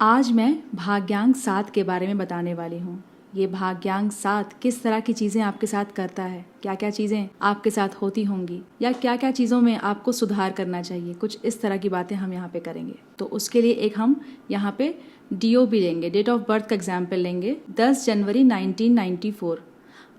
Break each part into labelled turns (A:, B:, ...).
A: आज मैं भाग्यांक 7 के बारे में बताने वाली हूँ। ये भाग्यांक 7 किस तरह की चीज़ें आपके साथ करता है, क्या क्या चीज़ें आपके साथ होती होंगी या क्या क्या चीज़ों में आपको सुधार करना चाहिए, कुछ इस तरह की बातें हम यहाँ पे करेंगे। तो उसके लिए एक हम यहाँ पे DOB लेंगे, डेट ऑफ बर्थ का एग्जाम्पल लेंगे, 10 जनवरी 1994।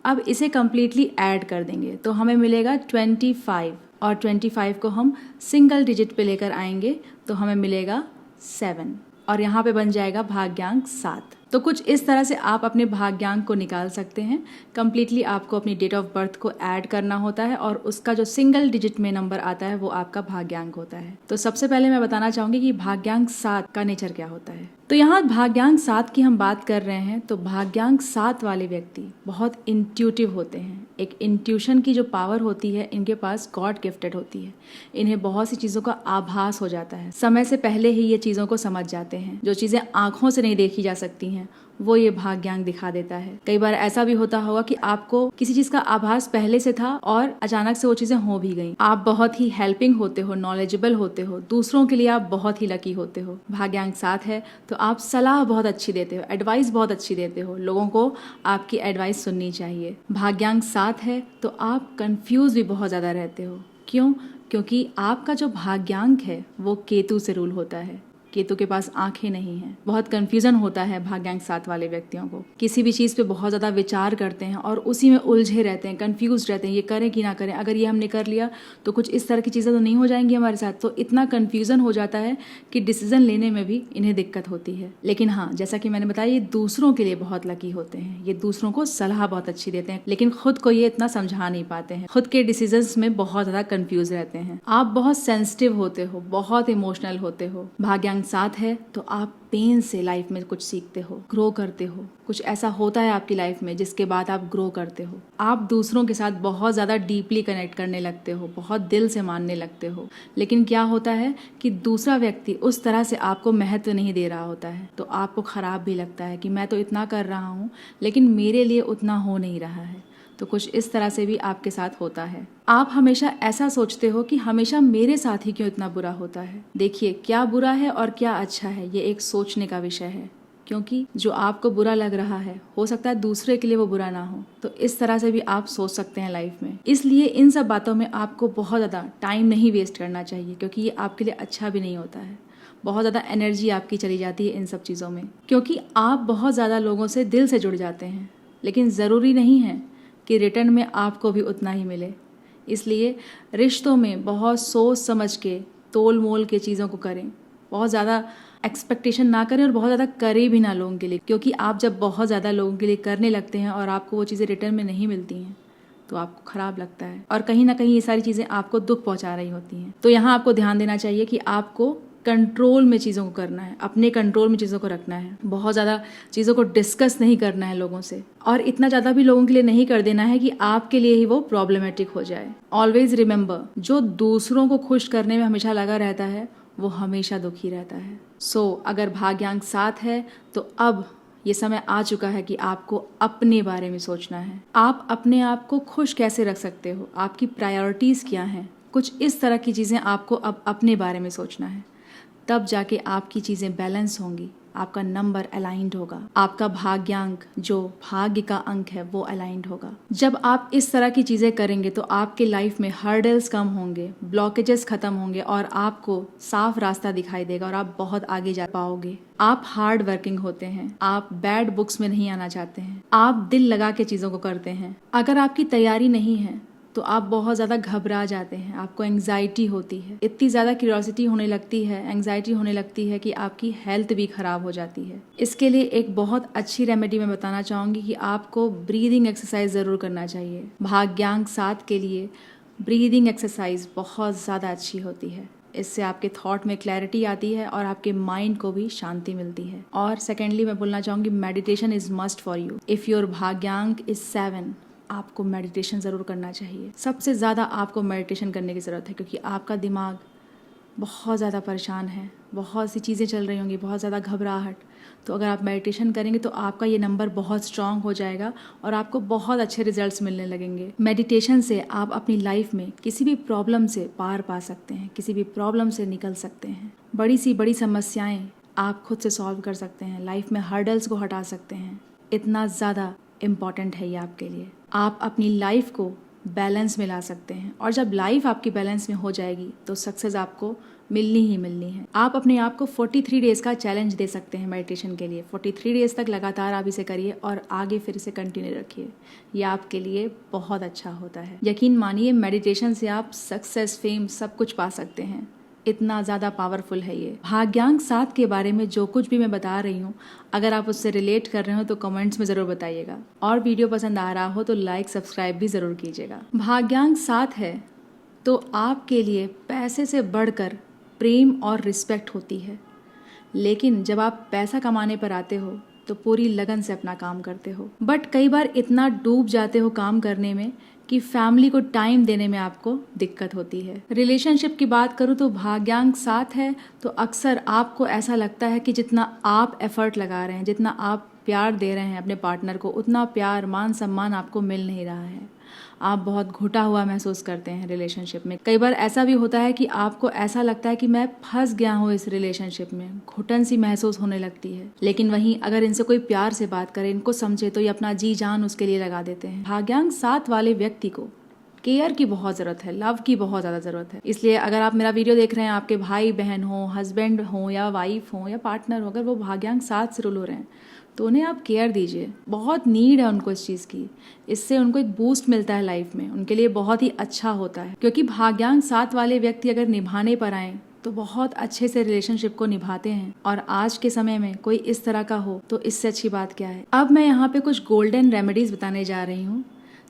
A: अब इसे कम्प्लीटली ऐड कर देंगे तो हमें मिलेगा 25 और 25 को हम सिंगल डिजिट पे लेकर आएंगे तो हमें मिलेगा 7 और यहाँ पे बन जाएगा भाग्यांक 7। तो कुछ इस तरह से आप अपने भाग्यांक को निकाल सकते हैं। कम्प्लीटली आपको अपनी डेट ऑफ बर्थ को ऐड करना होता है और उसका जो सिंगल डिजिट में नंबर आता है वो आपका भाग्यांक होता है। तो सबसे पहले मैं बताना चाहूंगी कि भाग्यांक 7 का नेचर क्या होता है। तो यहाँ भाग्यांक 7 की हम बात कर रहे हैं तो भाग्यांक 7 वाले व्यक्ति बहुत इंट्यूटिव होते हैं। एक इंट्यूशन की जो पावर होती है इनके पास गॉड गिफ्टेड होती है। इन्हें बहुत सी चीज़ों का आभास हो जाता है, समय से पहले ही ये चीज़ों को समझ जाते हैं। जो चीज़ें आंखों से नहीं देखी जा सकती हैं वो ये भाग्यांक दिखा देता है। कई बार ऐसा भी होता होगा कि आपको किसी चीज का आभास पहले से था और अचानक से वो चीजें हो भी गई। आप बहुत ही हेल्पिंग होते हो, नॉलेजेबल होते हो, दूसरों के लिए आप बहुत ही लकी होते हो। भाग्यांक 7 है तो आप सलाह बहुत अच्छी देते हो, एडवाइस बहुत अच्छी देते हो, लोगों को आपकी एडवाइस सुननी चाहिए। भाग्यांक 7 है तो आप कंफ्यूज भी बहुत ज्यादा रहते हो। क्यों? क्योंकि आपका जो भाग्यांक है वो केतु से रूल होता है। केतु के पास आंखें नहीं हैं। बहुत कंफ्यूजन होता है भाग्यांक 7 वाले व्यक्तियों को। किसी भी चीज़ पे बहुत ज़्यादा विचार करते हैं और उसी में उलझे रहते हैं, कंफ्यूज रहते हैं, ये करें कि ना करें, अगर ये हमने कर लिया तो कुछ इस तरह की चीज़ें तो नहीं हो जाएंगी हमारे साथ। तो इतना कंफ्यूजन हो जाता है कि डिसीजन लेने में भी इन्हें दिक्कत होती है। लेकिन हाँ, जैसा कि मैंने बताया, ये दूसरों के लिए बहुत लकी होते हैं। ये दूसरों को सलाह बहुत अच्छी देते हैं, लेकिन खुद को ये इतना समझा नहीं पाते हैं। खुद के डिसीजंस में बहुत ज़्यादा कंफ्यूज रहते हैं। आप बहुत सेंसिटिव होते हो, बहुत इमोशनल होते हो। भाग्यांक 7 है तो आप पेन से लाइफ में कुछ सीखते हो, ग्रो करते हो। कुछ ऐसा होता है आपकी लाइफ में जिसके बाद आप ग्रो करते हो। आप दूसरों के साथ बहुत ज़्यादा डीपली कनेक्ट करने लगते हो, बहुत दिल से मानने लगते हो। लेकिन क्या होता है कि दूसरा व्यक्ति उस तरह से आपको महत्व नहीं दे रहा होता है तो आपको खराब भी लगता है कि मैं तो इतना कर रहा हूँ लेकिन मेरे लिए उतना हो नहीं रहा है। तो कुछ इस तरह से भी आपके साथ होता है। आप हमेशा ऐसा सोचते हो कि हमेशा मेरे साथ ही क्यों इतना बुरा होता है। देखिए, क्या बुरा है और क्या अच्छा है ये एक सोचने का विषय है, क्योंकि जो आपको बुरा लग रहा है हो सकता है दूसरे के लिए वो बुरा ना हो। तो इस तरह से भी आप सोच सकते हैं लाइफ में। इसलिए इन सब बातों में आपको बहुत ज़्यादा टाइम नहीं वेस्ट करना चाहिए, क्योंकि ये आपके लिए अच्छा भी नहीं होता है। बहुत ज़्यादा एनर्जी आपकी चली जाती है इन सब चीज़ों में, क्योंकि आप बहुत ज़्यादा लोगों से दिल से जुड़ जाते हैं, लेकिन ज़रूरी नहीं है कि रिटर्न में आपको भी उतना ही मिले। इसलिए रिश्तों में बहुत सोच समझ के, तोल मोल के चीज़ों को करें। बहुत ज़्यादा एक्सपेक्टेशन ना करें और बहुत ज़्यादा करें भी ना लोगों के लिए, क्योंकि आप जब बहुत ज़्यादा लोगों के लिए करने लगते हैं और आपको वो चीज़ें रिटर्न में नहीं मिलती हैं तो आपको खराब लगता है और कहीं ना कहीं ये सारी चीज़ें आपको दुख पहुंचा रही होती हैं। तो यहाँ आपको ध्यान देना चाहिए कि आपको कंट्रोल में चीज़ों को करना है, अपने कंट्रोल में चीज़ों को रखना है। बहुत ज़्यादा चीज़ों को डिस्कस नहीं करना है लोगों से, और इतना ज़्यादा भी लोगों के लिए नहीं कर देना है कि आपके लिए ही वो प्रॉब्लमेटिक हो जाए। ऑलवेज रिमेंबर, जो दूसरों को खुश करने में हमेशा लगा रहता है वो हमेशा दुखी रहता है। अगर भाग्यांक 7 है तो अब ये समय आ चुका है कि आपको अपने बारे में सोचना है। आप अपने आप को खुश कैसे रख सकते हो, आपकी प्रायोरिटीज़ क्या हैं, कुछ इस तरह की चीज़ें आपको अब अपने बारे में सोचना है। तब जाके आपकी चीज़ें बैलेंस होंगी, आपका नंबर अलाइंड होगा, आपका भाग्यांक जो भाग्य का अंक है वो अलाइंड होगा। जब आप इस तरह की चीज़ें करेंगे तो आपके लाइफ में हर्डल्स कम होंगे, ब्लॉकेजेस खत्म होंगे और आपको साफ रास्ता दिखाई देगा और आप बहुत आगे जा पाओगे। आप हार्ड वर्किंग होते हैं, आप बैड बुक्स में नहीं आना चाहते हैं, आप दिल लगा के चीज़ों को करते हैं। अगर आपकी तैयारी नहीं है तो आप बहुत ज़्यादा घबरा जाते हैं, आपको एंग्जाइटी होती है, इतनी ज़्यादा क्यूरियोसिटी होने लगती है, एंग्जाइटी होने लगती है कि आपकी हेल्थ भी ख़राब हो जाती है। इसके लिए एक बहुत अच्छी रेमेडी मैं बताना चाहूँगी कि आपको ब्रीदिंग एक्सरसाइज ज़रूर करना चाहिए। भाग्यांक 7 के लिए ब्रीदिंग एक्सरसाइज बहुत ज़्यादा अच्छी होती है। इससे आपके थॉट में क्लैरिटी आती है और आपके माइंड को भी शांति मिलती है। और सेकेंडली मैं बोलना चाहूँगी, meditation is must for you. If your भाग्यांक इज़ 7, आपको मेडिटेशन ज़रूर करना चाहिए। सबसे ज़्यादा आपको मेडिटेशन करने की ज़रूरत है, क्योंकि आपका दिमाग बहुत ज़्यादा परेशान है, बहुत सी चीज़ें चल रही होंगी, बहुत ज़्यादा घबराहट। तो अगर आप मेडिटेशन करेंगे तो आपका ये नंबर बहुत स्ट्रांग हो जाएगा और आपको बहुत अच्छे रिजल्ट्स मिलने लगेंगे। मेडिटेशन से आप अपनी लाइफ में किसी भी प्रॉब्लम से पार पा सकते हैं, किसी भी प्रॉब्लम से निकल सकते हैं। बड़ी सी बड़ी समस्याएं आप खुद से सॉल्व कर सकते हैं, लाइफ में हर्डल्स को हटा सकते हैं। इतना ज़्यादा इम्पॉर्टेंट है ये आपके लिए। आप अपनी लाइफ को बैलेंस में ला सकते हैं, और जब लाइफ आपकी बैलेंस में हो जाएगी तो सक्सेस आपको मिलनी ही मिलनी है। आप अपने आप को 43 डेज का चैलेंज दे सकते हैं मेडिटेशन के लिए। 43 डेज तक लगातार आप इसे करिए और आगे फिर इसे कंटिन्यू रखिए। ये आपके लिए बहुत अच्छा होता है। यकीन मानिए, मेडिटेशन से आप सक्सेस, फेम सब कुछ पा सकते हैं। इतना ज़्यादा पावरफुल है ये। भाग्यांक 7 के बारे में जो कुछ भी मैं बता रही हूँ, अगर आप उससे रिलेट कर रहे हो तो कमेंट्स में ज़रूर बताइएगा, और वीडियो पसंद आ रहा हो तो लाइक सब्सक्राइब भी ज़रूर कीजिएगा। भाग्यांक 7 है तो आपके लिए पैसे से बढ़कर प्रेम और रिस्पेक्ट होती है। लेकिन जब आप पैसा कमाने पर आते हो तो पूरी लगन से अपना काम करते हो, बट कई बार इतना डूब जाते हो काम करने में कि फैमिली को टाइम देने में आपको दिक्कत होती है। रिलेशनशिप की बात करूँ तो भाग्यांक 7 है तो अक्सर आपको ऐसा लगता है कि जितना आप एफर्ट लगा रहे हैं, जितना आप प्यार दे रहे हैं अपने पार्टनर को, उतना प्यार, मान सम्मान आपको मिल नहीं रहा है। आप बहुत घुटा हुआ महसूस करते हैं रिलेशनशिप में। कई बार ऐसा भी होता है कि आपको ऐसा लगता है कि मैं फंस गया हूँ इस रिलेशनशिप में, घुटन सी महसूस होने लगती है। लेकिन वहीं अगर इनसे कोई प्यार से बात करे, इनको समझे, तो ये अपना जी जान उसके लिए लगा देते हैं। भाग्यांक 7 वाले व्यक्ति को केयर की बहुत ज़रूरत है, लव की बहुत ज़्यादा ज़रूरत है। इसलिए अगर आप मेरा वीडियो देख रहे हैं, आपके भाई बहन हो, हस्बैंड हो या वाइफ हो या पार्टनर हो, अगर वो भाग्यांक 7 से रूल हो रहे हैं तो उन्हें आप केयर दीजिए। बहुत नीड है उनको इस चीज़ की। इससे उनको एक बूस्ट मिलता है लाइफ में, उनके लिए बहुत ही अच्छा होता है। क्योंकि भाग्यांक 7 वाले व्यक्ति अगर निभाने पर आए तो बहुत अच्छे से रिलेशनशिप को निभाते हैं, और आज के समय में कोई इस तरह का हो तो इससे अच्छी बात क्या है। अब मैं यहाँ पे कुछ गोल्डन रेमेडीज बताने जा रही हूँ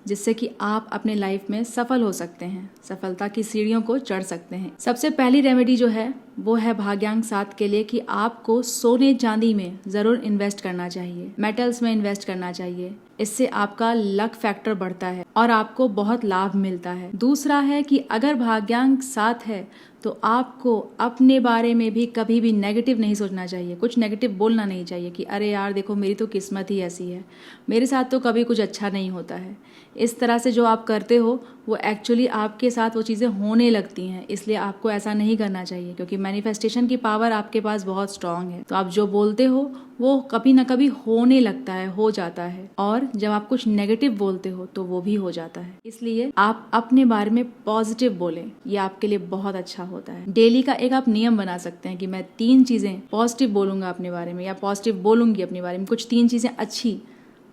A: जिससे कि आप अपने लाइफ में सफल हो सकते हैं, सफलता की सीढ़ियों को चढ़ सकते हैं। सबसे पहली रेमेडी जो है वो है भाग्यांक 7 के लिए कि आपको सोने चांदी में जरूर इन्वेस्ट करना चाहिए, मेटल्स में इन्वेस्ट करना चाहिए। इससे आपका लक फैक्टर बढ़ता है और आपको बहुत लाभ मिलता है। दूसरा है कि अगर भाग्यांक 7 है तो आपको अपने बारे में भी कभी भी नेगेटिव नहीं सोचना चाहिए, कुछ नेगेटिव बोलना नहीं चाहिए कि अरे यार देखो मेरी तो किस्मत ही ऐसी है, मेरे साथ तो कभी कुछ अच्छा नहीं होता है। इस तरह से जो आप करते हो वो एक्चुअली आपके साथ वो चीज़ें होने लगती हैं। इसलिए आपको ऐसा नहीं करना चाहिए, क्योंकि मैनिफेस्टेशन की पावर आपके पास बहुत स्ट्रांग है। तो आप जो बोलते हो वो कभी ना कभी होने लगता है, हो जाता है, और जब आप कुछ नेगेटिव बोलते हो तो वो भी हो जाता है। इसलिए आप अपने बारे में पॉजिटिव बोलें, ये आपके लिए बहुत अच्छा होता है। डेली का एक आप नियम बना सकते हैं कि मैं 3 चीजें पॉजिटिव बोलूंगा अपने बारे में, या पॉजिटिव बोलूंगी अपने बारे में, कुछ 3 चीजें अच्छी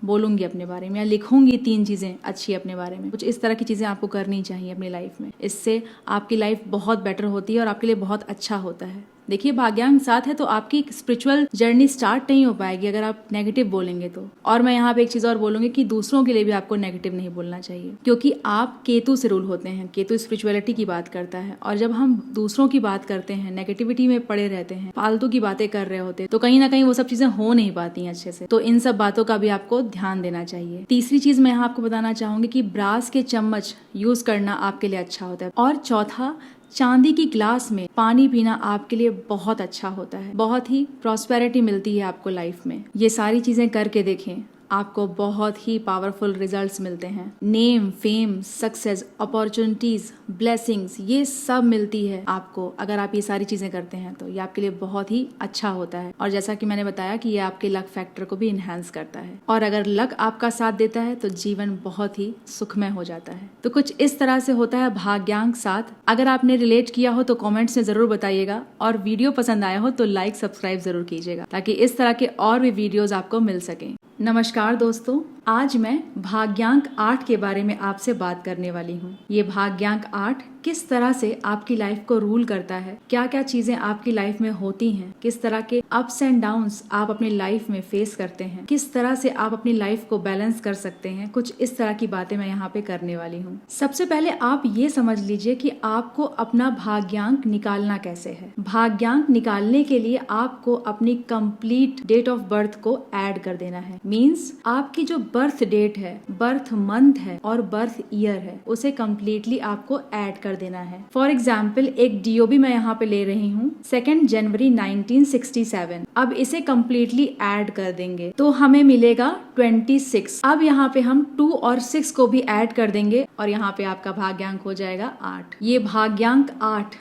A: बोलूंगी अपने बारे में, या लिखूंगी 3 चीजें अच्छी अपने बारे में। कुछ इस तरह की चीजें आपको करनी चाहिए अपनी लाइफ में। इससे आपकी लाइफ बहुत बेटर होती है और आपके लिए बहुत अच्छा होता है। देखिए, भाग्यांक 7 है तो आपकी स्पिरिचुअल जर्नी स्टार्ट नहीं हो पाएगी अगर आप नेगेटिव बोलेंगे तो। और मैं यहाँ पे एक चीज और बोलूंगी कि दूसरों के लिए भी आपको नेगेटिव नहीं बोलना चाहिए, क्योंकि आप केतु से रूल होते हैं। केतु स्पिरिचुअलिटी की बात करता है, और जब हम दूसरों की बात करते हैं, नेगेटिविटी में पड़े रहते हैं, फालतू की बातें कर रहे होते हैं, तो कहीं ना कहीं वो सब चीजें हो नहीं पाती हैं अच्छे से। तो इन सब बातों का भी आपको ध्यान देना चाहिए। तीसरी चीज मैं यहाँ आपको बताना चाहूंगी कि ब्रास के चम्मच यूज करना आपके लिए अच्छा होता है। और चौथा, चांदी की ग्लास में पानी पीना आपके लिए बहुत अच्छा होता है। बहुत ही प्रॉस्पेरिटी मिलती है आपको लाइफ में। ये सारी चीजें करके देखें, आपको बहुत ही पावरफुल रिजल्ट्स मिलते हैं। Name, fame, success, opportunities, blessings, ये सब मिलती है आपको अगर आप ये सारी चीजें करते हैं। तो ये आपके लिए बहुत ही अच्छा होता है। और जैसा कि मैंने बताया कि ये आपके लक फैक्टर को भी इनहेंस करता है, और अगर लक आपका साथ देता है तो जीवन बहुत ही सुखमय हो जाता है। तो कुछ इस तरह से होता है भाग्यांक 7। अगर आपने रिलेट किया हो तो कॉमेंट्स में जरूर बताइएगा, और वीडियो पसंद आया हो तो लाइक सब्सक्राइब जरूर कीजिएगा, ताकि इस तरह के और भी वीडियोज आपको मिल सके। नमस्कार दोस्तों, आज मैं भाग्यांक 8 के बारे में आपसे बात करने वाली हूँ। ये भाग्यांक 8 किस तरह से आपकी लाइफ को रूल करता है, क्या क्या चीजें आपकी लाइफ में होती हैं, किस तरह के अप्स एंड डाउन्स आप अपनी लाइफ में फेस करते हैं, किस तरह से आप अपनी लाइफ को बैलेंस कर सकते हैं, कुछ इस तरह की बातें मैं यहाँ पे करने वाली हूँ। सबसे पहले आप ये समझ लीजिए कि आपको अपना भाग्यांक निकालना कैसे है। भाग्यांक निकालने के लिए आपको अपनी कंप्लीट डेट ऑफ बर्थ को ऐड कर देना है। मीन्स आपकी जो बर्थ डेट है, बर्थ मंथ है और बर्थ ईयर है, उसे कम्प्लीटली आपको ऐड कर देना है। फॉर एग्जाम्पल, एक DOB मैं यहाँ पे ले रही हूँ 2 जनवरी 1967। अब इसे कम्प्लीटली ऐड कर देंगे तो हमें मिलेगा 26। अब यहाँ पे हम 2 और 6 को भी ऐड कर देंगे और यहाँ पे आपका भाग्यांक हो जाएगा 8। ये भाग्यांक 8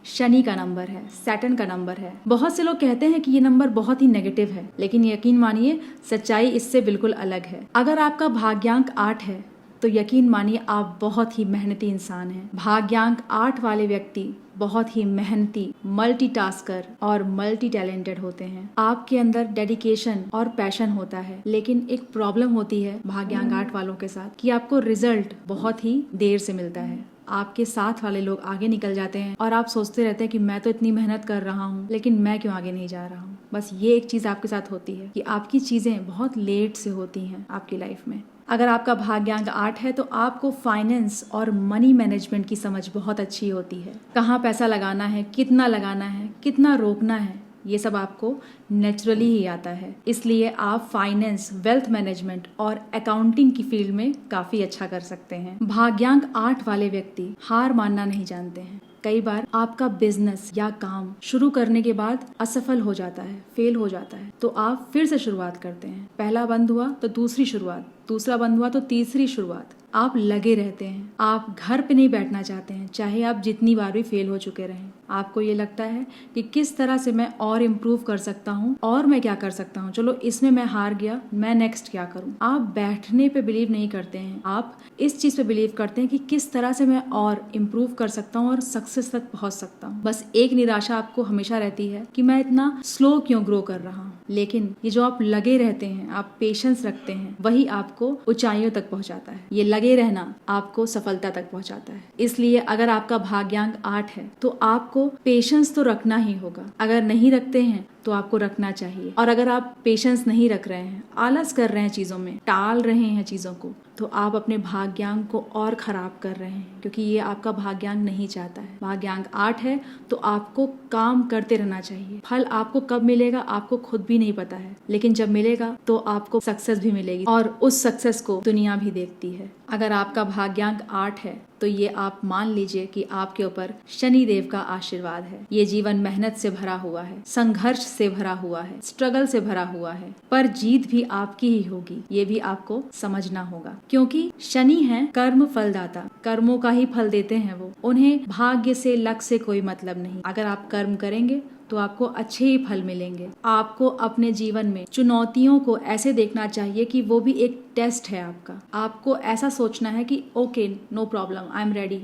A: शनि का नंबर है, सैटर्न का नंबर है। बहुत से लोग कहते हैं कि ये नंबर बहुत ही नेगेटिव है, लेकिन यकीन मानिए सच्चाई इससे बिल्कुल अलग है। अगर आपका भाग्यांक 8 है तो यकीन मानिए आप बहुत ही मेहनती इंसान हैं। भाग्यांक 8 वाले व्यक्ति बहुत ही मेहनती, मल्टीटास्कर और मल्टी टैलेंटेड होते हैं। आपके अंदर डेडिकेशन और पैशन होता है, लेकिन एक प्रॉब्लम होती है भाग्यांक 8 वालों के साथ कि आपको रिजल्ट बहुत ही देर से मिलता है। आपके साथ वाले लोग आगे निकल जाते हैं और आप सोचते रहते हैं कि मैं तो इतनी मेहनत कर रहा हूँ, लेकिन मैं क्यों आगे नहीं जा रहा हूँ। बस ये एक चीज आपके साथ होती है कि आपकी चीजें बहुत लेट से होती हैं आपकी लाइफ में। अगर आपका भाग्यांक 8 है तो आपको फाइनेंस और मनी मैनेजमेंट की समझ बहुत अच्छी होती है। कहाँ पैसा लगाना है, कितना लगाना है, कितना रोकना है, ये सब आपको नेचुरली ही आता है। इसलिए आप फाइनेंस, वेल्थ मैनेजमेंट और अकाउंटिंग की फील्ड में काफी अच्छा कर सकते हैं। भाग्यांक 8 वाले व्यक्ति हार मानना नहीं जानते हैं। कई बार आपका बिजनेस या काम शुरू करने के बाद असफल हो जाता है, फेल हो जाता है, तो आप फिर से शुरुआत करते हैं। पहला बंद हुआ तो दूसरी शुरुआत, दूसरा बंद हुआ तो तीसरी शुरुआत। आप लगे रहते हैं। आप घर पे नहीं बैठना चाहते हैं, चाहे आप जितनी बार भी फेल हो चुके रहें। आपको ये लगता है कि किस तरह से मैं और इम्प्रूव कर सकता हूँ और मैं क्या कर सकता हूँ, चलो इसमें मैं हार गया, मैं नेक्स्ट क्या करूँ। आप बैठने पे बिलीव नहीं करते हैं, आप इस चीज पे बिलीव करते हैं कि किस तरह से मैं और इम्प्रूव कर सकता हूँ और सक्सेस तक पहुंच सकता हूँ। बस एक निराशा आपको हमेशा रहती है कि मैं इतना स्लो क्यों ग्रो कर रहा हूँ। लेकिन ये जो आप लगे रहते हैं, आप पेशेंस रखते हैं, वही आपको ऊंचाइयों तक पहुंचाता है। ये लगे रहना आपको सफलता तक पहुंचाता है। इसलिए अगर आपका भाग्यांक 8 है तो आपको पेशेंस तो रखना ही होगा। अगर नहीं रखते हैं तो आपको रखना चाहिए। और अगर आप पेशेंस नहीं रख रहे हैं, आलस कर रहे हैं, चीजों में टाल रहे हैं चीजों को, तो आप अपने भाग्यांक को और खराब कर रहे हैं, क्योंकि ये आपका भाग्यांक नहीं चाहता है। भाग्यांक 8 है तो आपको काम करते रहना चाहिए। फल आपको कब मिलेगा आपको खुद भी नहीं पता है, लेकिन जब मिलेगा तो आपको सक्सेस भी मिलेगी और उस सक्सेस को दुनिया भी देखती है। अगर आपका भाग्यांक 8 है तो ये आप मान लीजिए कि आपके ऊपर शनि देव का आशीर्वाद है। ये जीवन मेहनत से भरा हुआ है, संघर्ष से भरा हुआ है, स्ट्रगल से भरा हुआ है, पर जीत भी आपकी ही होगी। ये भी आपको समझना होगा, क्योंकि शनि है कर्म फलदाता। कर्मों का ही फल देते हैं वो। उन्हें भाग्य से, लक से कोई मतलब नहीं। अगर आप कर्म करेंगे तो आपको अच्छे ही फल मिलेंगे। आपको अपने जीवन में चुनौतियों को ऐसे देखना चाहिए कि वो भी एक टेस्ट है आपका। आपको ऐसा सोचना है कि okay, no problem, I am ready.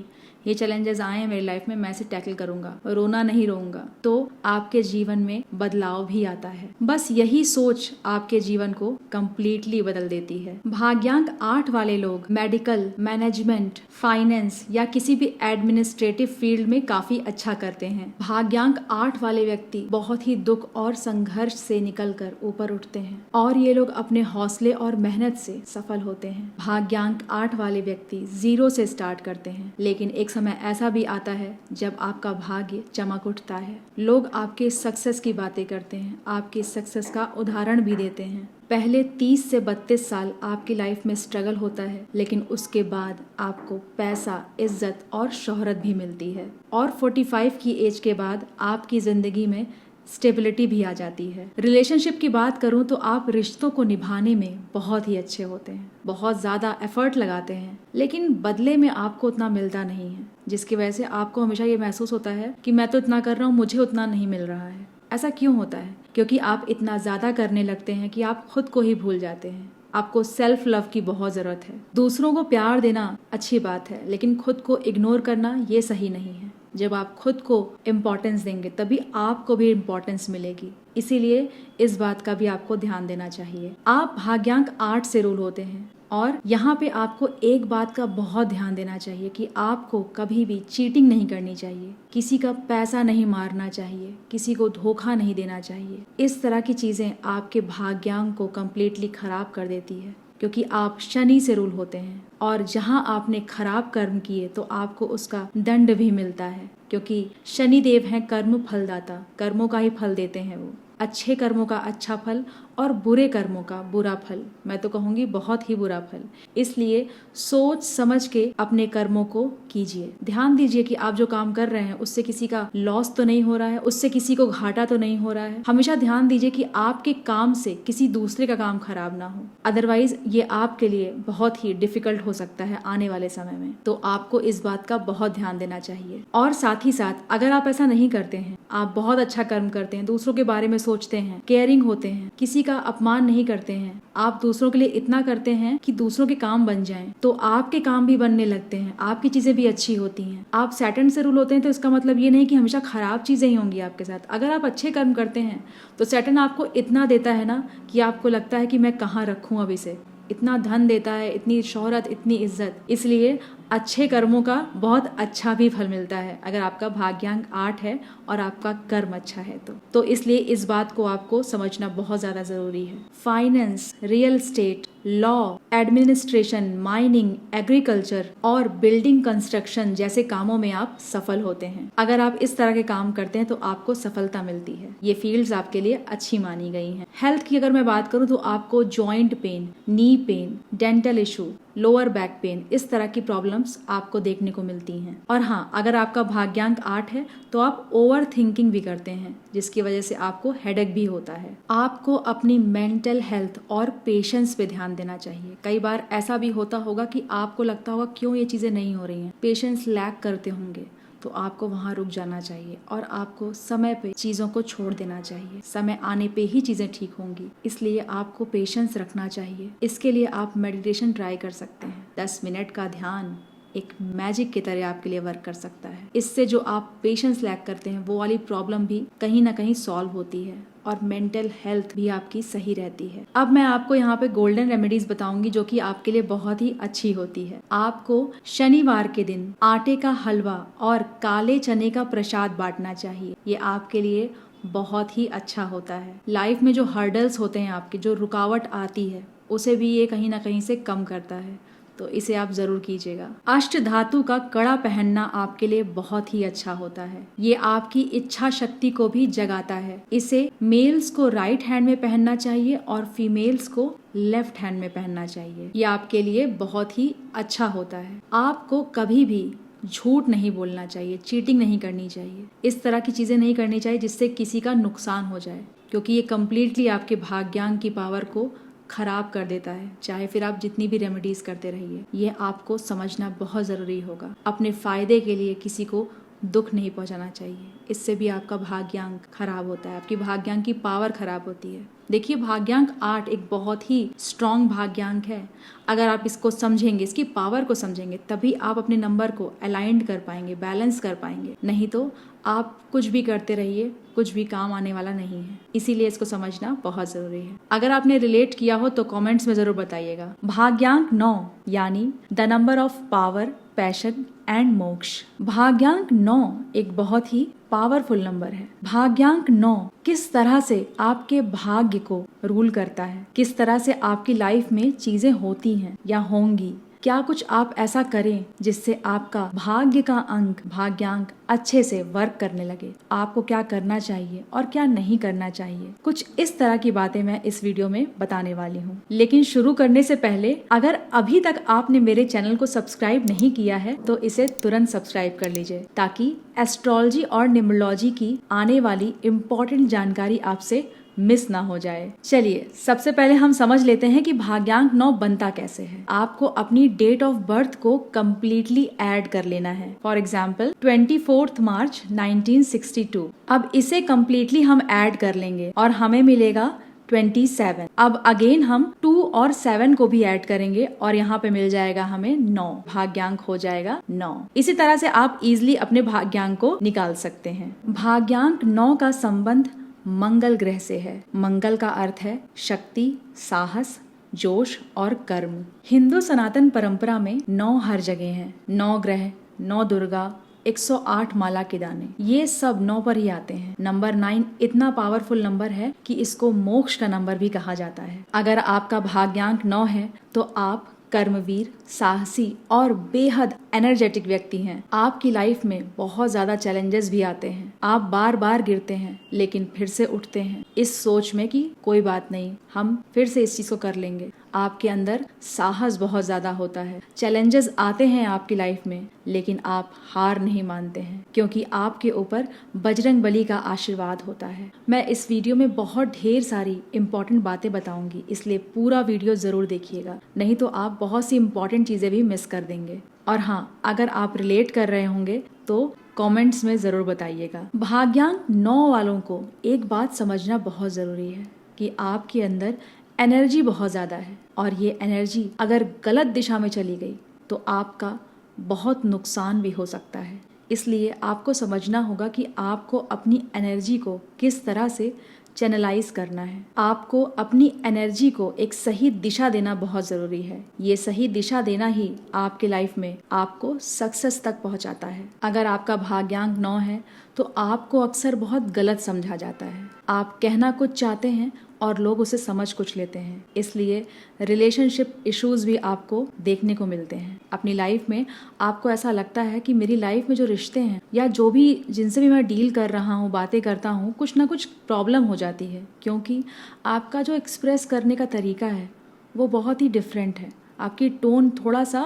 A: ये चैलेंजेस आए हैं मेरी लाइफ में, मैं इसे टैकल करूंगा, रोना नहीं रोऊंगा। तो आपके जीवन में बदलाव भी आता है। बस यही सोच आपके जीवन को कंप्लीटली बदल देती है। भाग्यांक 8 वाले लोग मेडिकल, मैनेजमेंट, फाइनेंस या किसी भी एडमिनिस्ट्रेटिव फील्ड में काफी अच्छा करते हैं। भाग्यांक 8 वाले व्यक्ति बहुत ही दुख और संघर्ष से निकलकर ऊपर उठते हैं और ये लोग अपने हौसले और मेहनत से सफल होते हैं। भाग्यांक 8 वाले व्यक्ति 0 से स्टार्ट करते हैं, लेकिन एक समय ऐसा भी आता है जब आपका भाग्य चमक उठता है। लोग आपके सक्सेस की बातें करते हैं, आपके सक्सेस का उदाहरण भी देते हैं। पहले 30 से 32 साल आपकी लाइफ में स्ट्रगल होता है, लेकिन उसके बाद आपको पैसा, इज्जत और शोहरत भी मिलती है। और 45 की एज के बाद आपकी जिंदगी में स्टेबिलिटी भी आ जाती है। रिलेशनशिप की बात करूं तो आप रिश्तों को निभाने में बहुत ही अच्छे होते हैं, बहुत ज्यादा एफर्ट लगाते हैं, लेकिन बदले में आपको उतना मिलता नहीं है, जिसकी वजह से आपको हमेशा ये महसूस होता है कि मैं तो इतना कर रहा हूँ, मुझे उतना नहीं मिल रहा है। ऐसा क्यों होता है? क्योंकि आप इतना ज्यादा करने लगते हैं कि आप खुद को ही भूल जाते हैं। आपको सेल्फ लव की बहुत जरूरत है। दूसरों को प्यार देना अच्छी बात है, लेकिन खुद को इग्नोर करना ये सही नहीं है। जब आप खुद को इम्पोर्टेंस देंगे तभी आपको भी इम्पोर्टेंस मिलेगी। इसीलिए इस बात का भी आपको ध्यान देना चाहिए। आप भाग्यांक 8 से रूल होते हैं और यहाँ पे आपको एक बात का बहुत ध्यान देना चाहिए कि आपको कभी भी चीटिंग नहीं करनी चाहिए, किसी का पैसा नहीं मारना चाहिए, किसी को धोखा नहीं देना चाहिए। इस तरह की चीजें आपके भाग्यांक को कम्प्लीटली खराब कर देती है, क्योंकि आप शनि से रूल होते हैं और जहां आपने खराब कर्म किए तो आपको उसका दंड भी मिलता है, क्योंकि शनि देव हैं कर्म फलदाता। कर्मों का ही फल देते हैं वो। अच्छे कर्मों का अच्छा फल और बुरे कर्मों का बुरा फल, मैं तो कहूँगी बहुत ही बुरा फल। इसलिए सोच समझ के अपने कर्मों को कीजिए। ध्यान दीजिए कि आप जो काम कर रहे हैं उससे किसी का लॉस तो नहीं हो रहा है, उससे किसी को घाटा तो नहीं हो रहा है। हमेशा ध्यान दीजिए कि आपके काम से किसी दूसरे का काम खराब ना हो, अदरवाइज ये आपके लिए बहुत ही डिफिकल्ट हो सकता है आने वाले समय में। तो आपको इस बात का बहुत ध्यान देना चाहिए। और साथ ही साथ अगर आप ऐसा नहीं करते हैं, आप बहुत अच्छा कर्म करते हैं, दूसरों के बारे में सोचते हैं, केयरिंग होते हैं, किसी का अपमान नहीं करते हैं, आप दूसरों के लिए इतना करते हैं कि दूसरों के काम बन जाएं, तो आपके काम भी बनने लगते हैं, आपकी चीजें भी अच्छी होती हैं। आप सैटर्न से रूल होते हैं तो इसका मतलब ये नहीं कि हमेशा खराब चीजें ही होंगी आपके साथ। अगर आप अच्छे कर्म करते हैं तो सैटर्न आपको इतना देता है ना कि आपको लगता है कि मैं कहाँ रखूं अब इसे। इतना धन देता है, इतनी शोहरत, इतनी इज्जत। इसलिए अच्छे कर्मों का बहुत अच्छा भी फल मिलता है अगर आपका भाग्यांक 8 है और आपका कर्म अच्छा है तो इसलिए इस बात को आपको समझना बहुत ज्यादा जरूरी है। Finance, real estate, law, administration, mining, agriculture और बिल्डिंग कंस्ट्रक्शन जैसे कामों में आप सफल होते हैं। अगर आप इस तरह के काम करते हैं तो आपको सफलता मिलती है। ये फील्ड्स आपके लिए अच्छी मानी गई हैं। हेल्थ की अगर मैं बात करूं तो आपको joint pain, knee pain, dental issue, lower back pain, इस तरह की प्रॉब्लम्स आपको देखने को मिलती हैं। और हाँ, अगर आपका भाग्यांक 8 है तो आप ओवर थिंकिंग भी करते हैं, जिसकी वजह से आपको हेडेक भी होता है। आपको अपनी मेंटल हेल्थ और पेशेंस पे ध्यान देना चाहिए। कई बार ऐसा भी होता होगा कि आपको लगता होगा क्यों ये चीजें नहीं हो रही हैं, पेशेंस लैक करते होंगे, तो आपको वहां रुक जाना चाहिए और आपको समय पे चीजों को छोड़ देना चाहिए। समय आने पे ही चीजें ठीक होंगी, इसलिए आपको पेशेंस रखना चाहिए। इसके लिए आप मेडिटेशन ट्राई कर सकते हैं। 10 मिनट का ध्यान एक मैजिक की तरह आपके लिए वर्क कर सकता है। इससे जो आप पेशेंस लैक करते हैं वो वाली प्रॉब्लम भी कहीं ना कहीं सॉल्व होती है और मेंटल हेल्थ भी आपकी सही रहती है। अब मैं आपको यहाँ पे गोल्डन रेमेडीज बताऊंगी जो कि आपके लिए बहुत ही अच्छी होती है। आपको शनिवार के दिन आटे का हलवा और काले चने का प्रसाद बांटना चाहिए। ये आपके लिए बहुत ही अच्छा होता है। लाइफ में जो हर्डल्स होते हैं, आपकी जो रुकावट आती है, उसे भी ये कहीं ना कहीं से कम करता है, तो इसे आप जरूर कीजिएगा। अष्ट धातु का कड़ा पहनना आपके लिए बहुत ही अच्छा होता है। ये आपकी इच्छा शक्ति को भी जगाता है। इसे मेल्स को राइट हैंड में पहनना चाहिए और फीमेल्स को लेफ्ट हैंड में पहनना चाहिए। ये आपके लिए बहुत ही अच्छा होता है। आपको कभी भी झूठ नहीं बोलना चाहिए, चीटिंग नहीं करनी चाहिए, इस तरह की चीजें नहीं करनी चाहिए जिससे किसी का नुकसान हो जाए, क्योंकि ये कम्प्लीटली आपके भाग्यांक की पावर को खराब कर देता है। चाहे फिर आप जितनी भी रेमेडीज करते रहिए, ये आपको समझना बहुत जरूरी होगा। अपने फायदे के लिए किसी को दुख नहीं पहुंचाना चाहिए, इससे भी आपका भाग्यांक खराब होता है, आपकी भाग्यांक की पावर खराब होती है। देखिए, भाग्यांक 8 एक बहुत ही स्ट्रॉन्ग भाग्यांक है। अगर आप इसको समझेंगे, इसकी पावर को समझेंगे, तभी आप अपने नंबर को अलाइंड कर पाएंगे, बैलेंस कर पाएंगे। नहीं तो आप कुछ भी करते रहिए, कुछ भी काम आने वाला नहीं है। इसीलिए इसको समझना बहुत जरूरी है। अगर आपने रिलेट किया हो तो कमेंट्स में जरूर बताइएगा। भाग्यांक 9 यानी the number of power, passion and मोक्ष। भाग्यांक 9 एक बहुत ही पावरफुल नंबर है। भाग्यांक 9 किस तरह से आपके भाग्य को रूल करता है, किस तरह से आपकी लाइफ में चीजें होती हैं या होंगी। क्या कुछ आप ऐसा करें जिससे आपका भाग्य का अंक, भाग्यांक अच्छे से वर्क करने लगे। आपको क्या करना चाहिए और क्या नहीं करना चाहिए, कुछ इस तरह की बातें मैं इस वीडियो में बताने वाली हूँ। लेकिन शुरू करने से पहले अगर अभी तक आपने मेरे चैनल को सब्सक्राइब नहीं किया है तो इसे तुरंत सब्सक्राइब कर लीजिए, ताकि एस्ट्रोलॉजी और न्यूमरोलॉजी की आने वाली इम्पोर्टेंट जानकारी आपसे मिस ना हो जाए। चलिए, सबसे पहले हम समझ लेते हैं कि भाग्यांक 9 बनता कैसे है। आपको अपनी डेट ऑफ बर्थ को कम्प्लीटली ऐड कर लेना है। फॉर एग्जाम्पल 24 मार्च 1962। अब इसे कम्प्लीटली हम ऐड कर लेंगे और हमें मिलेगा 27। अब अगेन हम 2 और 7 को भी ऐड करेंगे और यहाँ पे मिल जाएगा हमें 9। भाग्यांक हो जाएगा 9। इसी तरह से आप इजिली अपने भाग्यांक को निकाल सकते हैं। भाग्यांक 9 का संबंध मंगल ग्रह से है। मंगल का अर्थ है शक्ति, साहस, जोश और कर्म। हिंदू सनातन परंपरा में 9 हर जगह है। 9 ग्रह, 9 दुर्गा, 108 माला के दाने, ये सब 9 पर ही आते हैं। नंबर 9 इतना पावरफुल नंबर है कि इसको मोक्ष का नंबर भी कहा जाता है। अगर आपका भाग्यांक 9 है तो आप कर्मवीर, साहसी और बेहद एनर्जेटिक व्यक्ति हैं। आपकी लाइफ में बहुत ज़्यादा चैलेंजेस भी आते हैं। आप बार बार गिरते हैं लेकिन फिर से उठते हैं, इस सोच में कि कोई बात नहीं, हम फिर से इस चीज़ को कर लेंगे। आपके अंदर साहस बहुत ज़्यादा होता है। चैलेंजेस आते हैं आपकी लाइफ में लेकिन आप हार नहीं मानते हैं क्योंकि आपके ऊपर बजरंग बली का आशीर्वाद होता है। मैं इस वीडियो में बहुत ढेर सारी इंपॉर्टेंट बातें बताऊंगी, इसलिए पूरा वीडियो ज़रूर देखिएगा, नहीं तो आप बहुत सी इंपॉर्टेंट चीज़ें भी मिस कर देंगे। और हाँ, अगर आप रिलेट कर रहे होंगे तो कमेंट्स में ज़रूर बताइएगा। भाग्यांक 9 वालों को एक बात समझना बहुत ज़रूरी है कि आपके अंदर एनर्जी बहुत ज़्यादा है और ये एनर्जी अगर गलत दिशा में चली गई तो आपका बहुत नुकसान भी हो सकता है। इसलिए आपको समझना होगा कि आपको अपनी एनर्जी को किस तरह से चैनलाइज करना है। आपको अपनी एनर्जी को एक सही दिशा देना बहुत ज़रूरी है। ये सही दिशा देना ही आपके लाइफ में आपको सक्सेस तक पहुंचाता है। अगर आपका भाग्यांक 9 है तो आपको अक्सर बहुत गलत समझा जाता है। आप कहना कुछ चाहते हैं और लोग उसे समझ कुछ लेते हैं, इसलिए रिलेशनशिप इश्यूज भी आपको देखने को मिलते हैं। अपनी लाइफ में आपको ऐसा लगता है कि मेरी लाइफ में जो रिश्ते हैं या जो भी जिनसे भी मैं डील कर रहा हूँ, बातें करता हूँ, कुछ ना कुछ प्रॉब्लम हो जाती है क्योंकि आपका जो एक्सप्रेस करने का तरीका है वो बहुत ही डिफरेंट है। आपकी टोन थोड़ा सा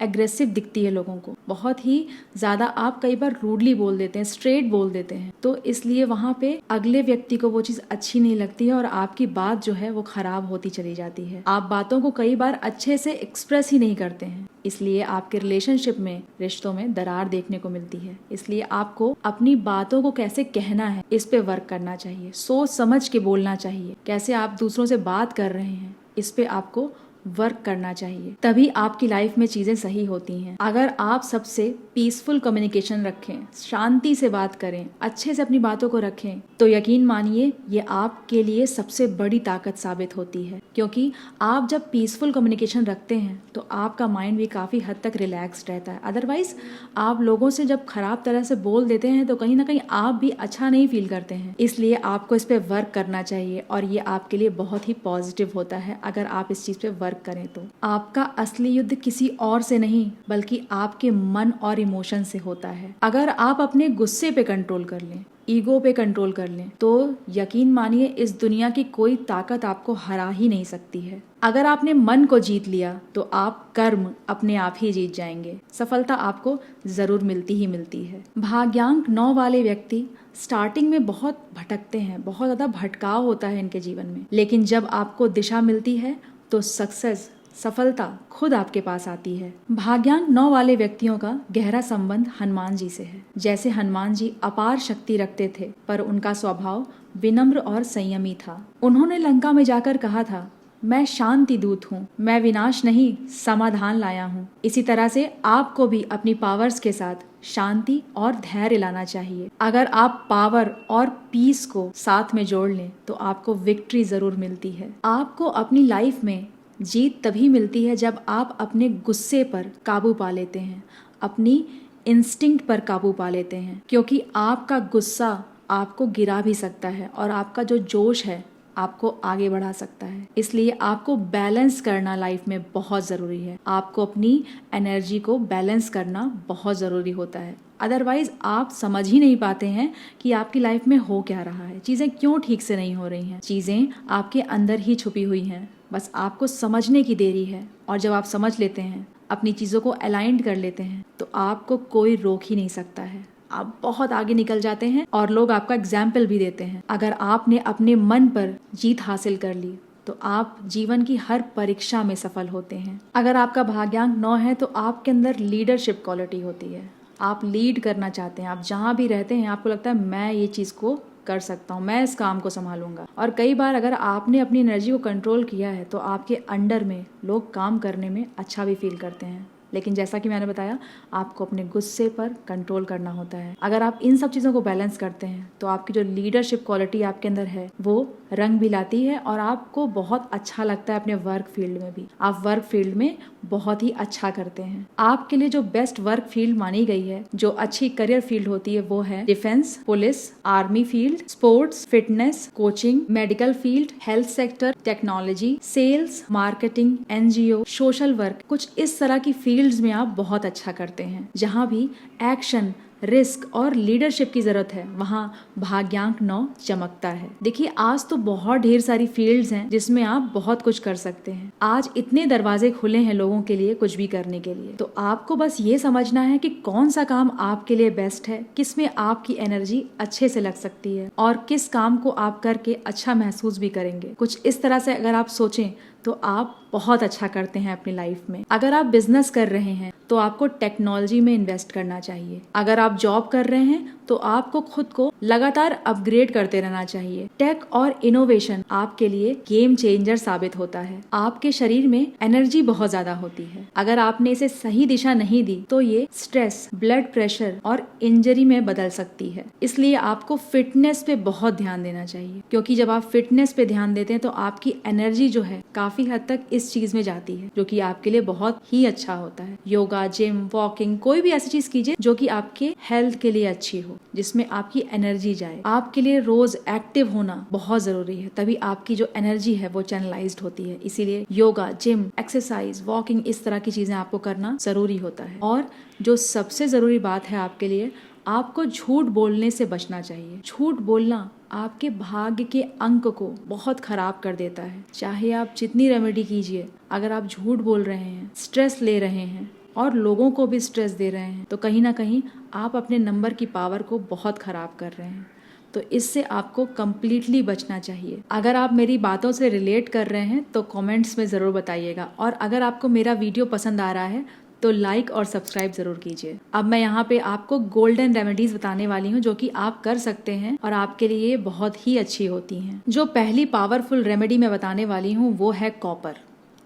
A: एग्रेसिव दिखती है लोगों को, बहुत ही ज़्यादा आप कई बार रूडली बोल देते हैं, स्ट्रेट बोल देते हैं, तो इसलिए वहाँ पे अगले व्यक्ति को वो चीज़ अच्छी नहीं लगती है और आपकी बात जो है वो खराब होती चली जाती है। आप बातों को कई बार अच्छे से एक्सप्रेस ही नहीं करते हैं, इसलिए आपके रिलेशनशिप में, रिश्तों में दरार देखने को मिलती है। इसलिए आपको अपनी बातों को कैसे कहना है इस पे वर्क करना चाहिए, सोच समझ के बोलना चाहिए। कैसे आप दूसरों से बात कर रहे हैं इस पे आपको वर्क करना चाहिए, तभी आपकी लाइफ में चीजें सही होती हैं। अगर आप सबसे पीसफुल कम्युनिकेशन रखें, शांति से बात करें, अच्छे से अपनी बातों को रखें, तो यकीन मानिए ये आपके लिए सबसे बड़ी ताकत साबित होती है। क्योंकि आप जब पीसफुल कम्युनिकेशन रखते हैं तो आपका माइंड भी काफी हद तक रिलैक्स्ड रहता है। अदरवाइज आप लोगों से जब खराब तरह से बोल देते हैं तो कहीं ना कहीं आप भी अच्छा नहीं फील करते हैं। इसलिए आपको इस पे वर्क करना चाहिए और ये आपके लिए बहुत ही पॉजिटिव होता है अगर आप इस चीज पे वर्क करें तो। आपका असली युद्ध किसी और से नहीं बल्कि आपके मन और इमोशन से होता है। अगर आप अपने गुस्से पे कंट्रोल कर लें, ईगो पे कंट्रोल कर लें, तो यकीन मानिए इस दुनिया की कोई ताकत आपको हरा ही नहीं सकती है। अगर आपने मन को जीत लिया तो आप कर्म अपने आप ही जीत जाएंगे। सफलता आपको जरूर मिलती ही मिलती है। भाग्यांक 9 वाले व्यक्ति स्टार्टिंग में बहुत भटकते हैं, बहुत ज्यादा भटकाव होता है इनके जीवन में, लेकिन जब आपको दिशा मिलती है तो सक्सेस, सफलता खुद आपके पास आती है। भाग्यांक 9 वाले व्यक्तियों का गहरा संबंध हनुमान जी से है। जैसे हनुमान जी अपार शक्ति रखते थे पर उनका स्वभाव विनम्र और संयमी था। उन्होंने लंका में जाकर कहा था, मैं शांति दूत हूँ, मैं विनाश नहीं समाधान लाया हूँ। इसी तरह से आपको भी अपनी पावर्स के साथ शांति और धैर्य लाना चाहिए। अगर आप पावर और पीस को साथ में जोड़ लें तो आपको विक्ट्री जरूर मिलती है। आपको अपनी लाइफ में जीत तभी मिलती है जब आप अपने गुस्से पर काबू पा लेते हैं, अपनी इंस्टिंक्ट पर काबू पा लेते हैं, क्योंकि आपका गुस्सा आपको गिरा भी सकता है और आपका जो जोश है आपको आगे बढ़ा सकता है। इसलिए आपको बैलेंस करना लाइफ में बहुत ज़रूरी है। आपको अपनी एनर्जी को बैलेंस करना बहुत ज़रूरी होता है। अदरवाइज आप समझ ही नहीं पाते हैं कि आपकी लाइफ में हो क्या रहा है, चीज़ें क्यों ठीक से नहीं हो रही हैं। चीज़ें आपके अंदर ही छुपी हुई हैं, बस आपको समझने की देरी है। और जब आप समझ लेते हैं, अपनी चीज़ों को अलाइन कर लेते हैं, तो आपको कोई रोक ही नहीं सकता है। आप बहुत आगे निकल जाते हैं और लोग आपका एग्जाम्पल भी देते हैं। अगर आपने अपने मन पर जीत हासिल कर ली तो आप जीवन की हर परीक्षा में सफल होते हैं। अगर आपका भाग्यांक 9 है तो आपके अंदर लीडरशिप क्वालिटी होती है। आप लीड करना चाहते हैं। आप जहाँ भी रहते हैं आपको लगता है मैं ये चीज़ को कर सकता हूँ, मैं इस काम को संभालूंगा। और कई बार अगर आपने अपनी एनर्जी को कंट्रोल किया है तो आपके अंडर में लोग काम करने में अच्छा भी फील करते हैं। लेकिन जैसा कि मैंने बताया, आपको अपने गुस्से पर कंट्रोल करना होता है। अगर आप इन सब चीज़ों को बैलेंस करते हैं तो आपकी जो लीडरशिप क्वालिटी आपके अंदर है वो रंग भी लाती है और आपको बहुत अच्छा लगता है अपने वर्क फील्ड में भी। आप वर्क फील्ड में बहुत ही अच्छा करते हैं। आपके लिए जो बेस्ट वर्क फील्ड मानी गई है, जो अच्छी करियर फील्ड होती है, वो है defence, police, army field, sports, fitness, coaching, medical field, health sector, technology, sales, marketing, NGO, social work. कुछ इस तरह की फील्ड्स में आप बहुत अच्छा करते हैं। जहां भी एक्शन, रिस्क और लीडरशिप की जरूरत है, वहाँ भाग्यांक 9 चमकता है। देखिए, आज तो बहुत ढेर सारी फील्ड्स हैं जिसमें आप बहुत कुछ कर सकते हैं। आज इतने दरवाजे खुले हैं लोगों के लिए कुछ भी करने के लिए। तो आपको बस ये समझना है कि कौन सा काम आपके लिए बेस्ट है, किसमें आपकी एनर्जी अच्छे से लग सकती है और किस काम को आप करके अच्छा महसूस भी करेंगे। कुछ इस तरह से अगर आप सोचें तो आप बहुत अच्छा करते हैं अपनी लाइफ में। अगर आप बिजनेस कर रहे हैं तो आपको टेक्नोलॉजी में इन्वेस्ट करना चाहिए। अगर आप जॉब कर रहे हैं तो आपको खुद को लगातार अपग्रेड करते रहना चाहिए। टेक और इनोवेशन आपके लिए गेम चेंजर साबित होता है। आपके शरीर में एनर्जी बहुत ज्यादा होती है। अगर आपने इसे सही दिशा नहीं दी तो ये स्ट्रेस, ब्लड प्रेशर और इंजरी में बदल सकती है। इसलिए आपको फिटनेस पे बहुत ध्यान देना चाहिए, क्योंकि जब आप फिटनेस पे ध्यान देते हैं तो आपकी एनर्जी जो है काफी हद तक इस चीज में जाती है, जो कि आपके लिए बहुत ही अच्छा होता है। योगा, जिम, वॉकिंग, कोई भी ऐसी चीज कीजिए जो कि आपके हेल्थ के लिए अच्छी हो, जिसमें आपकी एनर्जी जाए। आपके लिए रोज एक्टिव होना बहुत जरूरी है, तभी आपकी जो एनर्जी है वो चैनलाइज्ड होती है। इसीलिए योगा, जिम, एक्सरसाइज, वॉकिंग, इस तरह की चीजें आपको करना जरूरी होता है। और जो सबसे जरूरी बात है आपके लिए, आपको झूठ बोलने से बचना चाहिए। झूठ बोलना आपके भाग्य के अंक को बहुत खराब कर देता है। चाहे आप जितनी रेमेडी कीजिए, अगर आप झूठ बोल रहे हैं, स्ट्रेस ले रहे हैं और लोगों को भी स्ट्रेस दे रहे हैं, तो कहीं ना कहीं आप अपने नंबर की पावर को बहुत खराब कर रहे हैं। तो इससे आपको कम्प्लीटली बचना चाहिए। अगर आप मेरी बातों से रिलेट कर रहे हैं तो कमेंट्स में ज़रूर बताइएगा, और अगर आपको मेरा वीडियो पसंद आ रहा है तो लाइक और सब्सक्राइब जरूर कीजिए। अब मैं यहाँ पे आपको गोल्डन रेमेडीज बताने वाली हूँ जो कि आप कर सकते हैं और आपके लिए बहुत ही अच्छी होती हैं। जो पहली पावरफुल रेमेडी मैं बताने वाली हूँ वो है कॉपर।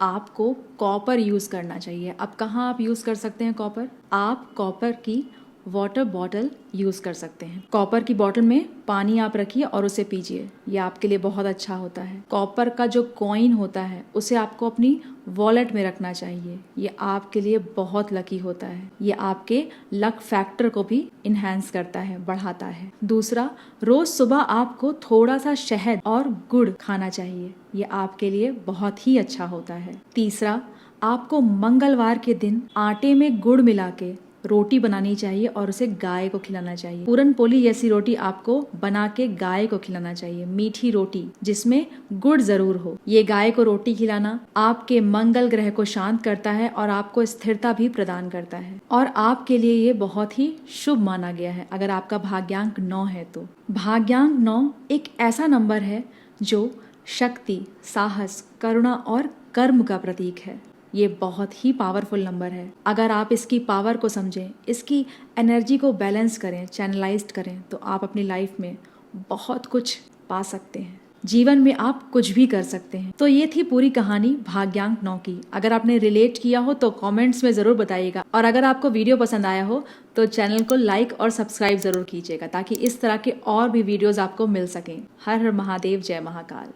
A: आपको कॉपर यूज करना चाहिए। अब कहाँ आप यूज कर सकते हैं कॉपर? आप कॉपर की वाटर बॉटल यूज कर सकते हैं। कॉपर की बॉटल में पानी आप रखिए और उसे पीजिए, ये आपके लिए बहुत अच्छा होता है। कॉपर का जो कॉइन होता है उसे आपको अपनी वॉलेट में रखना चाहिए, ये आपके लिए बहुत लकी होता है। ये आपके लक फैक्टर को भी इनहेंस करता है, बढ़ाता है। दूसरा, रोज सुबह आपको थोड़ा सा शहद और गुड़ खाना चाहिए, ये आपके लिए बहुत ही अच्छा होता है। तीसरा, आपको मंगलवार के दिन आटे में गुड़ मिला के रोटी बनानी चाहिए और उसे गाय को खिलाना चाहिए। पूरन पोली जैसी रोटी आपको बना के गाय को खिलाना चाहिए, मीठी रोटी जिसमें गुड़ जरूर हो। ये गाय को रोटी खिलाना आपके मंगल ग्रह को शांत करता है और आपको स्थिरता भी प्रदान करता है, और आपके लिए ये बहुत ही शुभ माना गया है अगर आपका भाग्यांक 9 है तो। भाग्यांक 9 एक ऐसा नंबर है जो शक्ति, साहस, करुणा और कर्म का प्रतीक है। ये बहुत ही पावरफुल नंबर है। अगर आप इसकी पावर को समझें, इसकी एनर्जी को बैलेंस करें, चैनलाइज्ड करें, तो आप अपनी लाइफ में बहुत कुछ पा सकते हैं। जीवन में आप कुछ भी कर सकते हैं। तो ये थी पूरी कहानी भाग्यांक 9 की। अगर आपने रिलेट किया हो तो कमेंट्स में जरूर बताइएगा, और अगर आपको वीडियो पसंद आया हो तो चैनल को लाइक और सब्सक्राइब जरूर कीजिएगा, ताकि इस तरह के और भी वीडियोस आपको मिल सकें। हर हर महादेव, जय महाकाल।